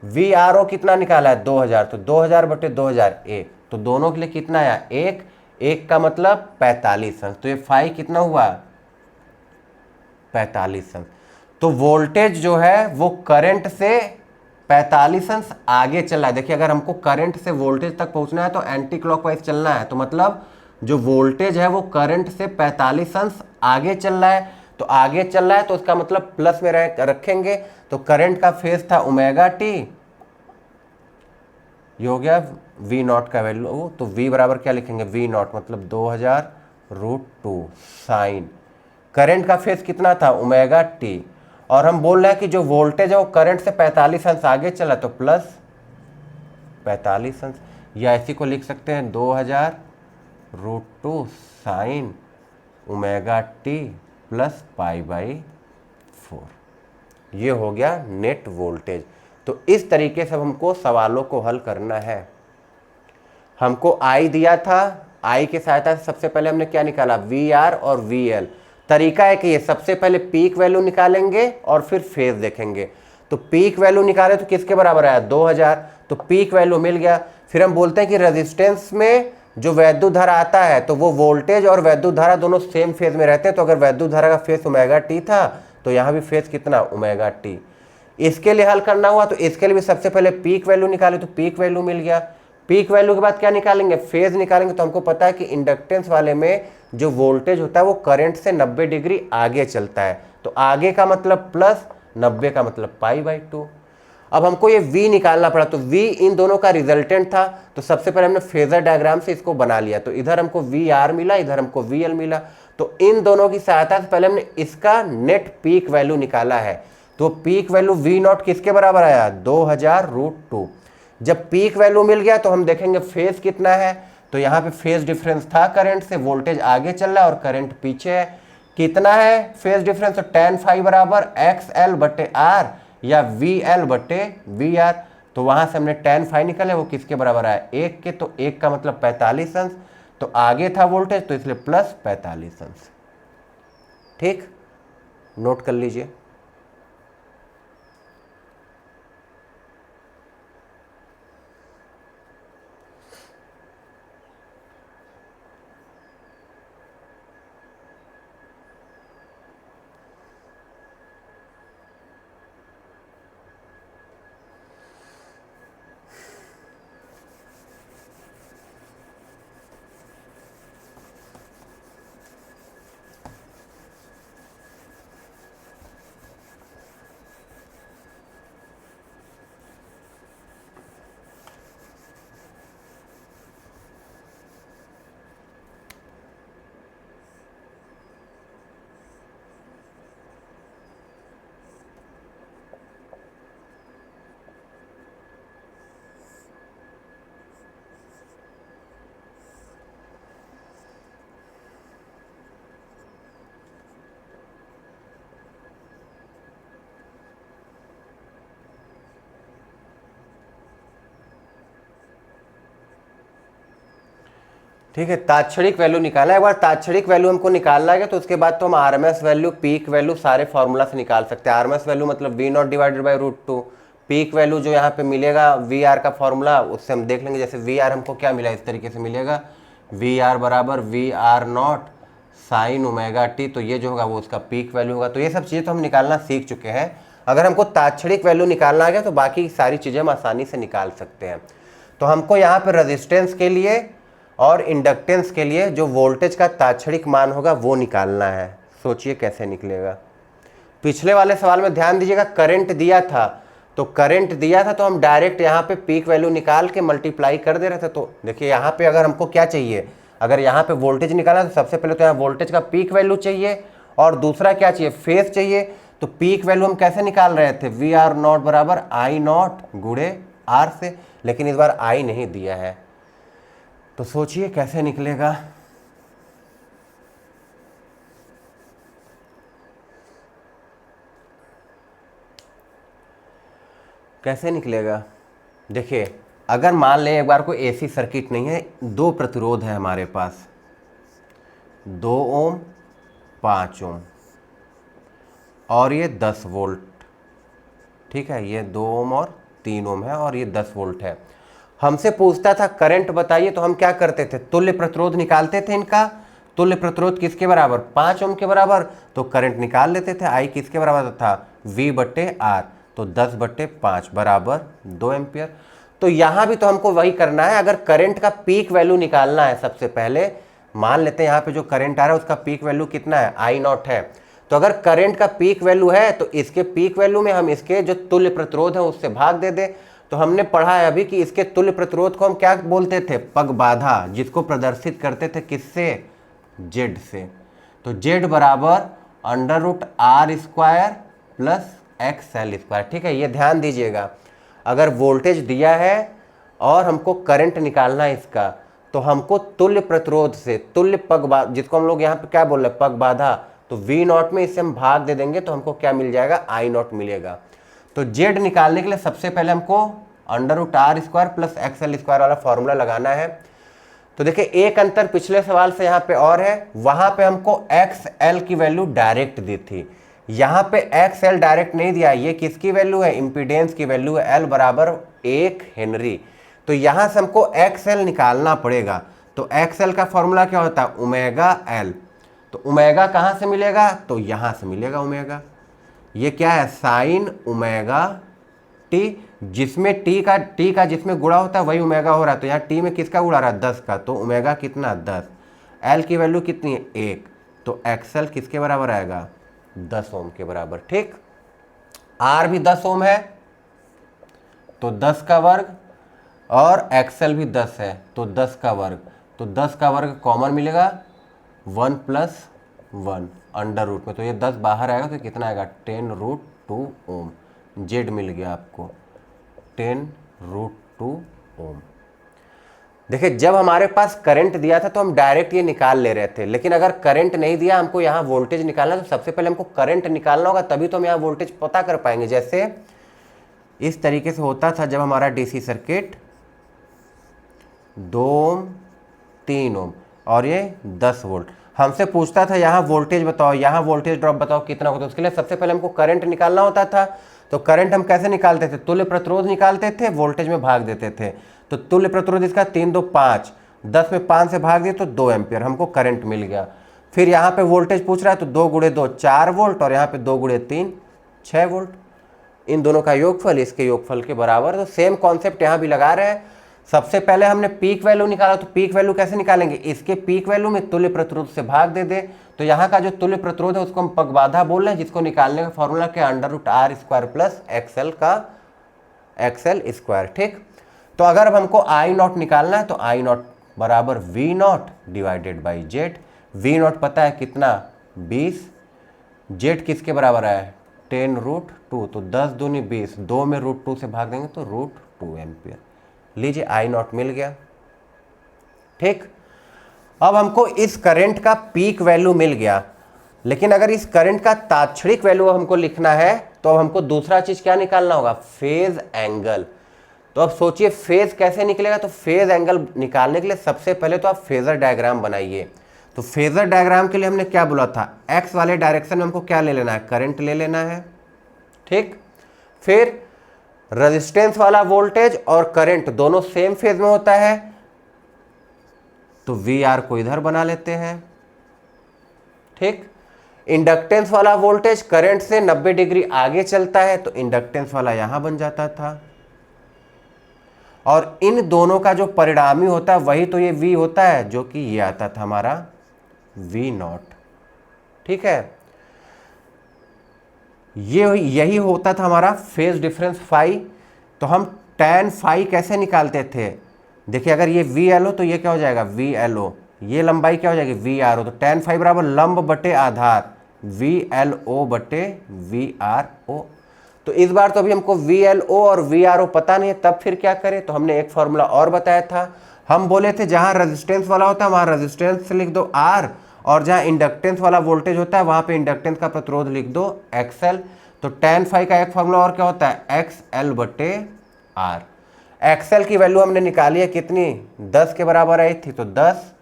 VRO कितना निकाला है, 2000, तो 2000 बटे 2000, 1। तो दोनों के लिए कितना आया, 1, 1 का मतलब 45 अंश। तो ये फाई कितना हुआ, 45 अंश। तो वोल्टेज जो है वो करंट से 45 अंश आगे चल रहा है। देखिए अगर हमको करंट से वोल्टेज तक पहुंचना है तो एंटी क्लॉकवाइज चलना है, तो मतलब जो वोल्टेज है वो करंट से 45 अंश आगे चल रहा है। तो आगे चल रहा है तो उसका मतलब प्लस में रखेंगे। तो करंट का फेज था ω/t, ये हो गया V0 का वैल्यू। तो V बराबर क्या लिखेंगे, V0 मतलब 2000√2 साइन। करंट का फेज कितना था, ω/t, और हम बोल रहे हैं कि जो वोल्टेज है वो करंट से 45 अंश आगे चला, तो प्लस 45 अंश, या इसी को लिख सकते हैं 2000√2 साइन ω/t प्लस π/4। ये हो गया नेट वोल्टेज। तो इस तरीके से हमको सवालों को हल करना है। हमको I दिया था, I की सहायता से सबसे पहले हमने क्या निकाला, VR और VL। तरीका है कि ये सबसे पहले पीक वैल्यू निकालेंगे और फिर फेज देखेंगे। तो पीक वैल्यू निकाले तो किसके बराबर आया, 2000, तो पीक वैल्यू मिल गया। फिर हम बोलते हैं कि रेजिस्टेंस में जो वैद्युत धारा आता है तो वो वोल्टेज और वैद्युत धारा दोनों सेम फेज में रहते हैं। तो अगर वैद्युत धारा का फेज ω/t था तो यहाँ भी फेज कितना, ω/t। इसके लिए हल करना हुआ तो इसके लिए भी सबसे पहले पीक वैल्यू निकाले, तो पीक वैल्यू मिल गया। पीक वैल्यू के बाद क्या निकालेंगे, फेज निकालेंगे। तो हमको पता है कि इंडक्टेंस वाले में जो वोल्टेज होता है वो करंट से 90 डिग्री आगे चलता है। तो आगे का मतलब प्लस, 90 का मतलब π/2। अब हमको ये V निकालना पड़ा, तो V इन दोनों का रिजल्टेंट था। तो सबसे पहले हमने फेजर डायग्राम से इसको बना लिया। तो इधर हमको VR मिला, इधर हमको VL मिला। तो इन दोनों की सहायता से पहले हमने इसका नेट पीक वैल्यू निकाला है। तो पीक वैल्यू V0 किसके बराबर आया, 2000√2। जब पीक वैल्यू मिल गया तो हम देखेंगे फेज कितना है, तो यहाँ पे फेज डिफरेंस था करंट से, वोल्टेज आगे चल रहा है और करंट पीछे है। कितना है फेज डिफरेंस, तो tan फाई बराबर XL बटे R या VL बटे VR। तो वहां से हमने tan फाई निकाले, वो किसके बराबर आया, 1 के, तो 1 का मतलब 45 अंश, तो आगे था वोल्टेज तो इसलिए प्लस 45 अंश। ठीक, नोट कर लीजिए। ठीक है, तात्क्षणिक वैल्यू निकालना है। एक बार तात्क्षणिक वैल्यू हमको निकालना है तो उसके बाद तो हम आरएमएस वैल्यू, पीक वैल्यू सारे फॉर्मूला से निकाल सकते हैं। आरएमएस वैल्यू मतलब V not divided by √2, peak value जो यहाँ पे मिलेगा वी आर का फॉर्मूला, उससे हम देख लेंगे। जैसे वी आर हमको क्या मिला, इस तरीके से मिलेगा, वी आर बराबर V R not sine omega T, तो ये जो होगा वो उसका पीक वैल्यू होगा। तो ये सब चीज़ें तो हम निकालना सीख चुके हैं। अगर हमको तात्क्षणिक वैल्यू निकालना आ गया तो बाकी सारी चीज़ें हम आसानी से निकाल सकते हैं। तो हमको यहाँ पर रेजिस्टेंस के लिए और इंडक्टेंस के लिए जो वोल्टेज का तात्क्षणिक मान होगा वो निकालना है। सोचिए कैसे निकलेगा। पिछले वाले सवाल में ध्यान दीजिएगा, करंट दिया था, तो करंट दिया था तो हम डायरेक्ट यहाँ पे पीक वैल्यू निकाल के मल्टीप्लाई कर दे रहे थे। तो देखिए यहाँ पे अगर हमको क्या चाहिए, अगर यहाँ पे वोल्टेज निकालना तो सबसे पहले तो यहाँ वोल्टेज का पीक वैल्यू चाहिए और दूसरा क्या चाहिए, फेज चाहिए। तो पीक वैल्यू हम कैसे निकाल रहे थे, वी आर नॉट बराबर आई नॉट गुणे आर से, लेकिन इस बार आई नहीं दिया है। तो सोचिए कैसे निकलेगा। कैसे निकलेगा, देखिए अगर मान लें एक बार कोई एसी सर्किट नहीं है, दो प्रतिरोध है हमारे पास, 2 ओम 5 ओम और ये 10 वोल्ट, ठीक है, ये 2 ओम और 3 ओम है और ये 10 वोल्ट है। हमसे पूछता था करंट बताइए, तो हम क्या करते थे, तुल्य प्रतिरोध निकालते थे। इनका तुल्य प्रतिरोध किसके बराबर, 5 ओम के बराबर, तो करंट निकाल लेते थे। आई किसके बराबर था, V बटे R, तो 10 बटे 5 बराबर 2 एम्पियर। तो यहाँ भी तो हमको वही करना है। अगर करंट का पीक वैल्यू निकालना है, सबसे पहले मान लेते हैं यहाँ पे जो करंट आ रहा है उसका पीक वैल्यू कितना है, आई नॉट है। तो अगर करंट का पीक वैल्यू है तो इसके पीक वैल्यू में हम इसके जो तुल्य प्रतिरोध है उससे भाग दे दे। तो हमने पढ़ा है अभी कि इसके तुल्य प्रतिरोध को हम क्या बोलते थे, पग बाधा, जिसको प्रदर्शित करते थे किससे, जेड से। तो जेड बराबर √R² प्लस XL²। ठीक है, ये ध्यान दीजिएगा, अगर वोल्टेज दिया है और हमको करंट निकालना है इसका, तो हमको तुल्य प्रतिरोध से, तुल्य पग, जिसको हम लोग यहाँ पे क्या बोल रहे हैं, पग बाधा, तो V नॉट में इससे हम भाग दे देंगे तो हमको क्या मिल जाएगा, I नॉट मिलेगा। तो जेड निकालने के लिए सबसे पहले हमको √R² प्लस XL² वाला फॉर्मूला लगाना है। तो देखिए एक अंतर पिछले सवाल से यहाँ पे और है, वहां पे हमको XL की वैल्यू डायरेक्ट दी थी, यहाँ पे XL डायरेक्ट नहीं दिया। ये किसकी वैल्यू है, इंपीडेंस की वैल्यू है, L बराबर 1 हेनरी। तो यहाँ से हमको XL निकालना पड़ेगा। तो XL का फॉर्मूला क्या होता है, ओमेगा L। तो ओमेगा कहाँ से मिलेगा, तो यहाँ से मिलेगा ओमेगा। ये क्या है, साइन ओमेगा टी, जिसमें टी का जिसमें गुणा होता है वही ओमेगा हो रहा है। तो यहाँ टी में किसका गुणा रहा है, 10 का, तो ओमेगा कितना, 10। एल की वैल्यू कितनी है, 1, तो एक्सएल किसके बराबर आएगा, 10 ओम के बराबर। ठीक, आर भी 10 ओम है तो 10 का वर्ग, और एक्सएल भी 10 है तो 10 का वर्ग, तो 10 का वर्ग कॉमन मिलेगा, 1 + 1 अंडर रूट में, तो ये 10 बाहर आएगा तो कितना आएगा, 10√2 ओम। जेड मिल गया आपको 10√2 2 ओम। देखिए जब हमारे पास करंट दिया था तो हम डायरेक्ट ये निकाल ले रहे थे, लेकिन अगर करंट नहीं दिया, हमको यहाँ वोल्टेज निकालना, तो सबसे पहले हमको करंट निकालना होगा, तभी तो हम यहाँ वोल्टेज पता कर पाएंगे। जैसे इस तरीके से होता था जब हमारा डीसी सर्किट 2 ओम 3 ओम और ये 10 वोल्ट, हमसे पूछता था यहाँ वोल्टेज बताओ, यहाँ वोल्टेज ड्रॉप बताओ कितना होता है। उसके लिए सबसे पहले हमको करंट निकालना होता था। तो करंट हम कैसे निकालते थे, तुल्य प्रतिरोध निकालते थे, वोल्टेज में भाग देते थे। तो तुल्य प्रतिरोध इसका 3 2 5, 10 में 5 से भाग दिए तो 2 एम्पियर, हमको करंट मिल गया। फिर यहाँ पे वोल्टेज पूछ रहा है तो 2 गुणे 2 4 वोल्ट और यहाँ पे 2 गुणे 3 6 वोल्ट। इन दोनों का योगफल इसके योगफल के बराबर। तो सेम कॉन्सेप्ट यहाँ भी लगा रहे हैं। सबसे पहले हमने पीक वैल्यू निकाला, तो पीक वैल्यू कैसे निकालेंगे, इसके पीक वैल्यू में तुल्य प्रतिरोध से भाग दे दे। तो यहाँ का जो तुल्य प्रतिरोध है उसको हम पगबाधा बोल रहे हैं, जिसको निकालने का फॉर्मूला क्या, √r² प्लस एक्सएल का एक्सएल स्क्वायर। ठीक, तो अगर अब हमको आई नॉट निकालना है तो आई नॉट बराबर V not divided by Z. V not पता है कितना 20, जेड किसके बराबर है 10√2, तो 10 दूनी 20, 2 में √2 से भाग देंगे तो √2 एम्पियर। लीजिए आई नॉट मिल गया। ठीक, अब हमको इस करंट का पीक वैल्यू मिल गया, लेकिन अगर इस करंट का तात्क्षणिक वैल्यू हमको लिखना है तो हमको दूसरा चीज क्या निकालना होगा, फेज एंगल। तो अब सोचिए फेज कैसे निकलेगा, तो फेज एंगल निकालने के लिए सबसे पहले तो आप फेजर डायग्राम बनाइए। तो फेजर डायग्राम के लिए हमने क्या बोला था, एक्स वाले डायरेक्शन में हमको क्या ले लेना है, करंट ले लेना है। ठीक, फिर रेजिस्टेंस वाला वोल्टेज और करंट दोनों सेम फेज में होता है, तो वी आर को इधर बना लेते हैं। ठीक, इंडक्टेंस वाला वोल्टेज करंट से 90 डिग्री आगे चलता है, तो इंडक्टेंस वाला यहां बन जाता था। और इन दोनों का जो परिणामी होता है वही तो ये वी होता है, जो कि ये आता था हमारा वी नॉट। ठीक है, यही होता था हमारा फेज डिफरेंस फाई। तो हम tan फाई कैसे निकालते थे, देखिए अगर ये वी एल हो तो ये क्या हो जाएगा वी एल ओ, ये लंबाई क्या हो जाएगी वी आर ओ। तो tan फाई बराबर लंब बटे आधार वी एल ओ बटे वी आर ओ। तो इस बार तो अभी हमको वी एल ओ और वी आर ओ पता नहीं है, तब फिर क्या करें, तो हमने एक फॉर्मूला और बताया था। हम बोले थे जहां रेजिस्टेंस वाला होता है वहां रेजिस्टेंस लिख दो आर, और जहां इंडक्टेंस वाला वोल्टेज होता है वहां पे इंडक्टेंस का प्रतिरोध लिख दो एक्सएल। तो tan फाई का एक फॉर्मूला और क्या होता है एक्सएल बटे आर। एक्सएल की वैल्यू हमने निकाली है कितनी, 10 के बराबर आई थी, तो 10।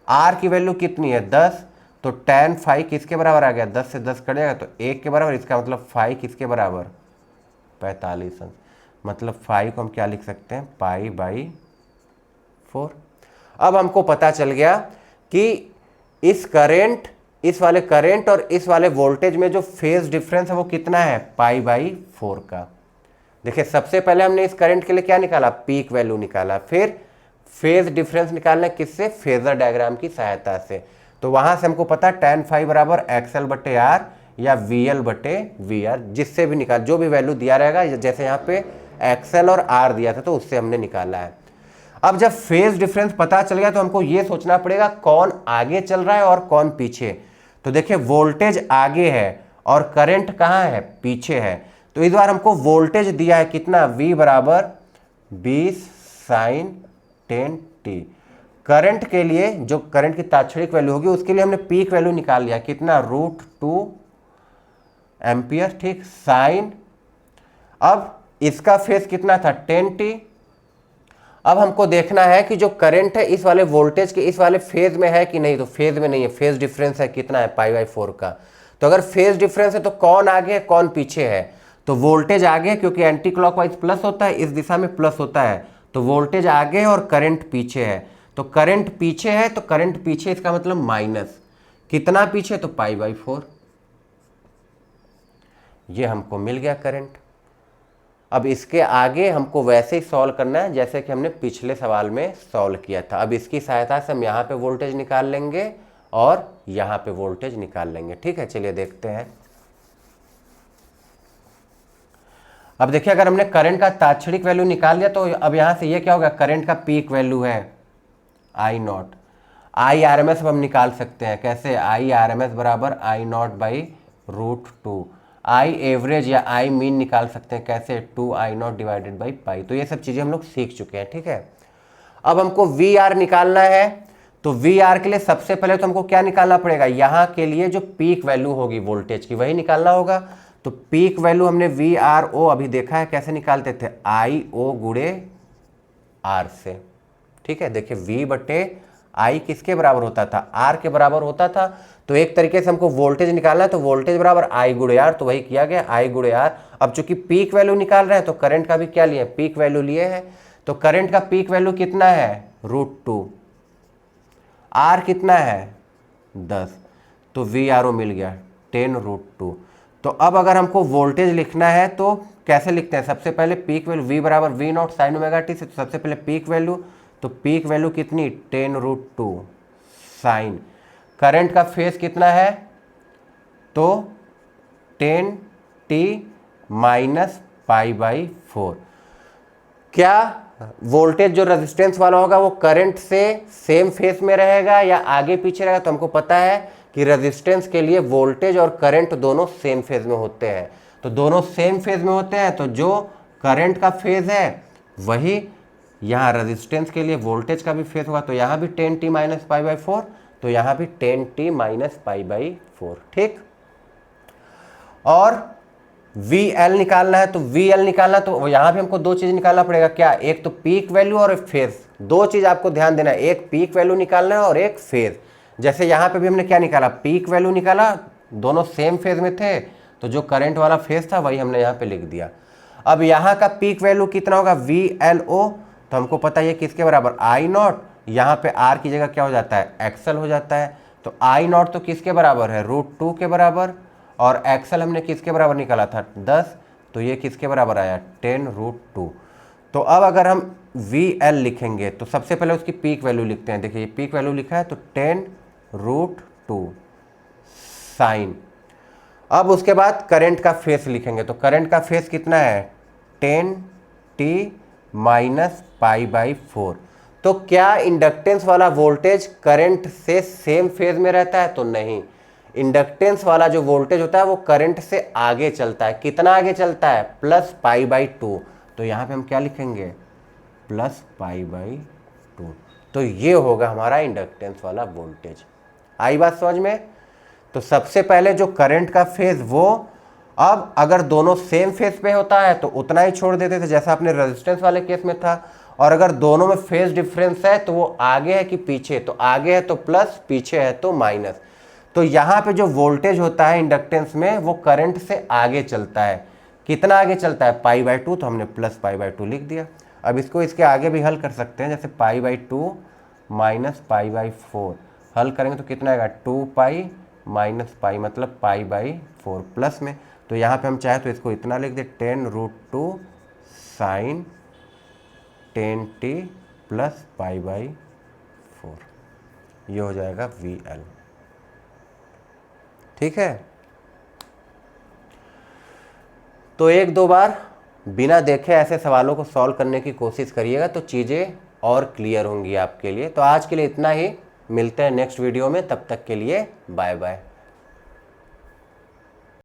आर की वैल्यू कितनी है 10, तो tan फाई किसके बराबर आ गया, 10 से 10 कट जाएगा तो 1 के बराबर। इसका मतलब फाई किसके बराबर 45 अंश, मतलब फाई को हम क्या लिख सकते हैं π/4। अब हमको पता चल गया कि इस वाले करंट और इस वाले वोल्टेज में जो फेज डिफरेंस है वो कितना है π/4 का। देखिए सबसे पहले हमने इस करंट के लिए क्या निकाला, पीक वैल्यू निकाला, फिर फेज डिफरेंस निकालना किससे, फेजर डायग्राम की सहायता से। तो वहां से हमको पता tan फाई बराबर एक्सएल बटे आर या वी एल बटे वी आर, जिससे भी निकाल, जो भी वैल्यू दिया रहेगा, जैसे यहाँ पे एक्सएल और आर दिया था तो उससे हमने निकाला है। अब जब फेज डिफरेंस पता चल गया तो हमको ये सोचना पड़ेगा कौन आगे चल रहा है और कौन पीछे। तो देखिए वोल्टेज आगे है और करंट कहाँ है, पीछे है। तो इस बार हमको वोल्टेज दिया है कितना, V बराबर 20 sin 10t। करंट के लिए जो करंट की तात्क्षणिक वैल्यू होगी उसके लिए हमने पीक वैल्यू निकाल लिया कितना, √2 एम्पियर। ठीक, साइन, अब इसका फेज कितना था 10t। अब हमको देखना है कि जो करंट है इस वाले वोल्टेज के इस वाले फेज में है कि नहीं, तो फेज में नहीं है, फेज डिफरेंस है कितना है π/4 का। तो अगर फेज डिफरेंस है तो कौन आगे है कौन पीछे है, तो वोल्टेज आगे है क्योंकि एंटी क्लॉकवाइज प्लस होता है, इस दिशा में प्लस होता है, तो वोल्टेज आगे है और करंट पीछे है। तो करंट पीछे है तो करंट पीछे इसका मतलब माइनस, कितना पीछे, तो π/4। ये हमको मिल गया करंट। अब इसके आगे हमको वैसे ही सॉल्व करना है जैसे कि हमने पिछले सवाल में सॉल्व किया था। अब इसकी सहायता से हम यहाँ पे वोल्टेज निकाल लेंगे और यहाँ पे वोल्टेज निकाल लेंगे। ठीक है, चलिए देखते हैं। अब देखिए अगर हमने करंट का तात्क्षणिक वैल्यू निकाल लिया तो अब यहाँ से ये क्या होगा, करंट का पीक वैल्यू है i naught. I R M S हम निकाल सकते हैं कैसे, आई आर एम एस बराबर i not by √2। I average या आई मीन निकाल सकते हैं कैसे, 2i0 डिवाइडेड बाई पाई। तो ये सब चीज़ें हम लोग सीख चुके हैं, ठीक है। अब हमको वी आर निकालना है, तो वी आर के लिए सबसे पहले तो हमको क्या निकालना पड़ेगा, यहाँ के लिए जो पीक वैल्यू होगी वोल्टेज की वही निकालना होगा। तो पीक वैल्यू हमने वी आर ओ अभी देखा है कैसे निकालते थे, आई ओ गुणे आर से, ठीक है। देखिए वी बटे आई किसके बराबर होता था, आर के बराबर होता था। तो एक तरीके से हमको वोल्टेज निकालना है, तो वोल्टेज बराबर आई गुणे आर, तो वही किया गया आई गुणे आर। अब चूंकि पीक वैल्यू निकाल रहे हैं तो करंट का भी क्या लिए, पीक वैल्यू लिए हैं। तो करंट का पीक वैल्यू कितना है, √2, आर कितना है 10, तो वी आर ओ मिल गया 10√2। तो अब अगर हमको वोल्टेज लिखना है तो कैसे लिखते हैं, सबसे पहले पीक वैल्यू वी बराबर V not sine omega T से, तो सबसे पहले पीक वैल्यू, तो पीक वैल्यू कितनी 10√2 साइन। करंट का फेज कितना है, तो 10t माइनस π/4। क्या वोल्टेज जो रेजिस्टेंस वाला होगा वो करंट से सेम फेज में रहेगा या आगे पीछे रहेगा, तो हमको पता है कि रेजिस्टेंस के लिए वोल्टेज और करंट दोनों सेम फेज में होते हैं। तो दोनों सेम फेज में होते हैं, तो जो करंट का फेज है वही यहाँ रेजिस्टेंस के लिए वोल्टेज का भी फेज होगा। तो यहाँ भी 10t माइनस π/4, तो यहाँ भी 10t माइनस π/4, ठीक। और VL निकालना है, तो VL निकालना तो यहाँ भी हमको दो चीज़ निकालना पड़ेगा, क्या, एक तो पीक वैल्यू और एक फेज। दो चीज़ आपको ध्यान देना है, एक पीक वैल्यू निकालना है और एक फेज। जैसे यहाँ पे भी हमने क्या निकाला, पीक वैल्यू निकाला, दोनों सेम फेज में थे, तो जो करंट वाला फेज था वही हमने यहाँ पे लिख दिया। अब यहाँ का पीक वैल्यू कितना होगा, VLO, तो हमको पता है किसके बराबर, I0। यहाँ पे R की जगह क्या हो जाता है, XL हो जाता है। तो I0 तो किसके बराबर है, √2 के बराबर, और XL हमने किसके बराबर निकाला था 10, तो ये किसके बराबर आया 10√2। तो अब अगर हम VL लिखेंगे तो सबसे पहले उसकी पीक वैल्यू लिखते हैं। देखिए ये पीक वैल्यू लिखा है, तो 10√2 साइन। अब उसके बाद करंट का फेस लिखेंगे, तो करंट का फेस कितना है 10t माइनस π/4। तो क्या इंडक्टेंस वाला वोल्टेज करंट से सेम फेज में रहता है, तो नहीं। इंडक्टेंस वाला जो वोल्टेज होता है वो करंट से आगे चलता है। कितना आगे चलता है, प्लस π/2। तो यहाँ पे हम क्या लिखेंगे, प्लस π/2। तो ये होगा हमारा इंडक्टेंस वाला वोल्टेज। आई बात समझ में। तो सबसे पहले जो करंट का फेज वो, अब अगर दोनों सेम फेज पे होता है तो उतना ही छोड़ देते थे जैसा अपने रेजिस्टेंस वाले केस में था, और अगर दोनों में फेज डिफरेंस है तो वो आगे है कि पीछे, तो आगे है तो प्लस, पीछे है तो माइनस। तो यहाँ पे जो वोल्टेज होता है इंडक्टेंस में वो करंट से आगे चलता है। कितना आगे चलता है, π/2, तो हमने प्लस π/2 लिख दिया। अब इसको इसके आगे भी हल कर सकते हैं, जैसे π/2 माइनस π/4 हल करेंगे तो कितना आएगा, 2π माइनस पाई, मतलब π/4 प्लस में। तो यहाँ पे हम चाहे तो इसको इतना लिख दे, 10√2 साइन 10t प्लस π/4, ये हो जाएगा VL, ठीक है। तो एक दो बार बिना देखे ऐसे सवालों को सॉल्व करने की कोशिश करिएगा, तो चीज़ें और क्लियर होंगी आपके लिए। तो आज के लिए इतना ही, मिलते हैं नेक्स्ट वीडियो में, तब तक के लिए बाय बाय।